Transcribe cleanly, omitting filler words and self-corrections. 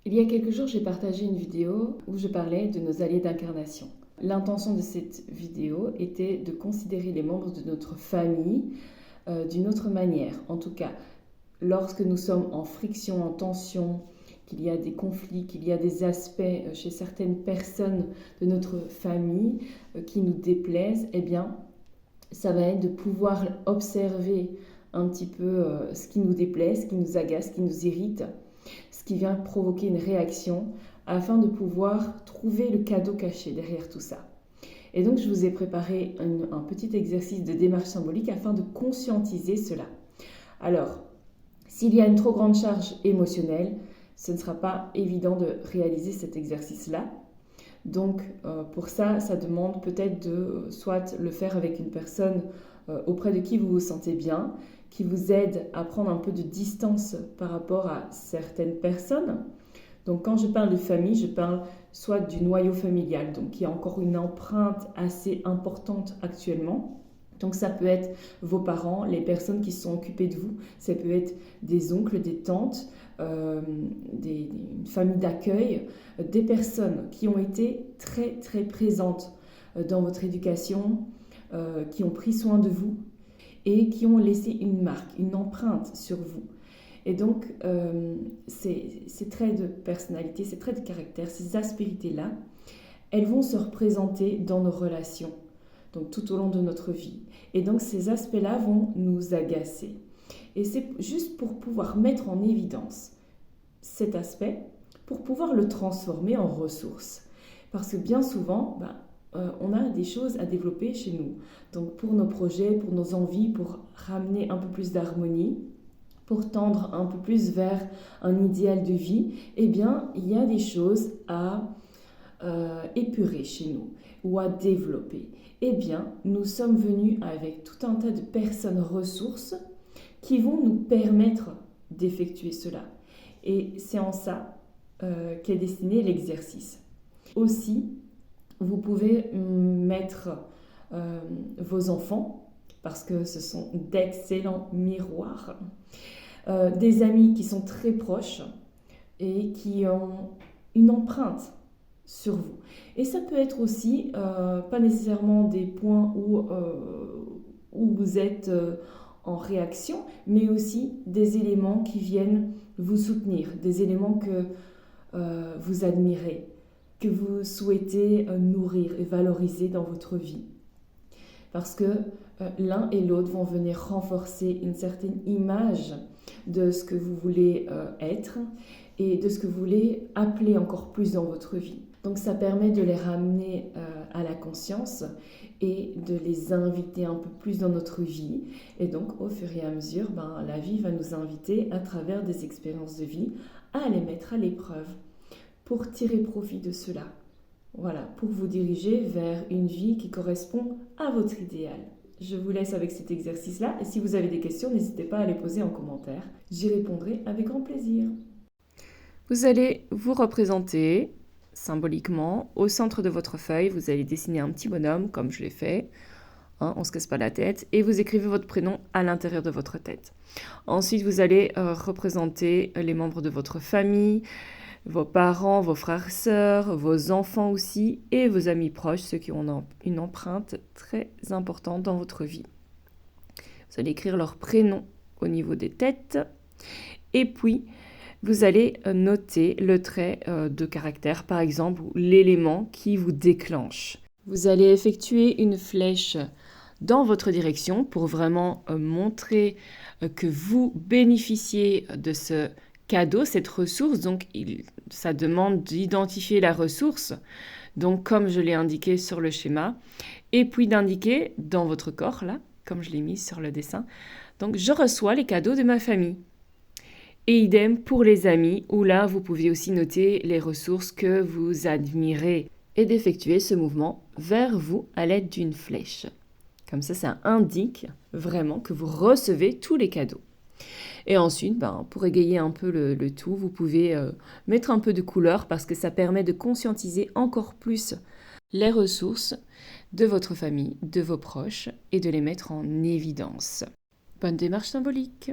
Il y a quelques jours, j'ai partagé une vidéo où je parlais de nos alliés d'incarnation. L'intention de cette vidéo était de considérer les membres de notre famille d'une autre manière. En tout cas, lorsque nous sommes en friction, en tension, qu'il y a des conflits, qu'il y a des aspects chez certaines personnes de notre famille qui nous déplaisent, eh bien, ça va être de pouvoir observer un petit peu ce qui nous déplaît, ce qui nous agace, ce qui nous irrite, ce qui vient provoquer une réaction, afin de pouvoir trouver le cadeau caché derrière tout ça. Et donc, je vous ai préparé un petit exercice de démarche symbolique afin de conscientiser cela. Alors, s'il y a une trop grande charge émotionnelle, ce ne sera pas évident de réaliser cet exercice-là. Donc, pour ça, ça demande peut-être de soit le faire avec une personne auprès de qui vous vous sentez bien, qui vous aide à prendre un peu de distance par rapport à certaines personnes. Donc, quand je parle de famille, je parle soit du noyau familial, donc qui a encore une empreinte assez importante actuellement. Donc, ça peut être vos parents, les personnes qui sont occupées de vous, ça peut être des oncles, des tantes, une famille d'accueil, des personnes qui ont été très très présentes dans votre éducation, qui ont pris soin de vous et qui ont laissé une marque, une empreinte sur vous. Et donc, ces traits de personnalité, ces traits de caractère, ces aspérités-là, elles vont se représenter dans nos relations, donc tout au long de notre vie. Et donc, ces aspects-là vont nous agacer. Et c'est juste pour pouvoir mettre en évidence cet aspect, pour pouvoir le transformer en ressources. Parce que bien souvent, on a des choses à développer chez nous. Donc pour nos projets, pour nos envies, pour ramener un peu plus d'harmonie, pour tendre un peu plus vers un idéal de vie, eh bien, il y a des choses à épurer chez nous ou à développer. Eh bien, nous sommes venus avec tout un tas de personnes ressources qui vont nous permettre d'effectuer cela. Et c'est en ça qu'est destiné l'exercice. Aussi, vous pouvez mettre vos enfants, parce que ce sont d'excellents miroirs, des amis qui sont très proches et qui ont une empreinte sur vous. Et ça peut être aussi, pas nécessairement des points où vous êtes en réaction, mais aussi des éléments qui viennent vous soutenir, des éléments que vous admirez, que vous souhaitez nourrir et valoriser dans votre vie. Parce que l'un et l'autre vont venir renforcer une certaine image de ce que vous voulez être et de ce que vous voulez appeler encore plus dans votre vie. Donc ça permet de les ramener à la conscience et de les inviter un peu plus dans notre vie. Et donc au fur et à mesure, la vie va nous inviter à travers des expériences de vie à les mettre à l'épreuve pour tirer profit de cela. Voilà, pour vous diriger vers une vie qui correspond à votre idéal. Je vous laisse avec cet exercice-là et si vous avez des questions, n'hésitez pas à les poser en commentaire. J'y répondrai avec grand plaisir. Vous allez vous représenter symboliquement au centre de votre feuille. Vous allez dessiner un petit bonhomme comme je l'ai fait. On ne se casse pas la tête. Et vous écrivez votre prénom à l'intérieur de votre tête. Ensuite, vous allez représenter les membres de votre famille, vos parents, vos frères, sœurs, vos enfants aussi, et vos amis proches, ceux qui ont une empreinte très importante dans votre vie. Vous allez écrire leur prénom au niveau des têtes, et puis vous allez noter le trait de caractère, par exemple, ou l'élément qui vous déclenche. Vous allez effectuer une flèche dans votre direction pour vraiment montrer que vous bénéficiez de ce cadeau, cette ressource. Donc, ça demande d'identifier la ressource, donc comme je l'ai indiqué sur le schéma, et puis d'indiquer dans votre corps, là, comme je l'ai mis sur le dessin, donc je reçois les cadeaux de ma famille. Et idem pour les amis, où là, vous pouvez aussi noter les ressources que vous admirez et d'effectuer ce mouvement vers vous à l'aide d'une flèche. Comme ça indique vraiment que vous recevez tous les cadeaux. Et ensuite, pour égayer un peu le tout, vous pouvez mettre un peu de couleur parce que ça permet de conscientiser encore plus les ressources de votre famille, de vos proches et de les mettre en évidence. Bonne démarche symbolique!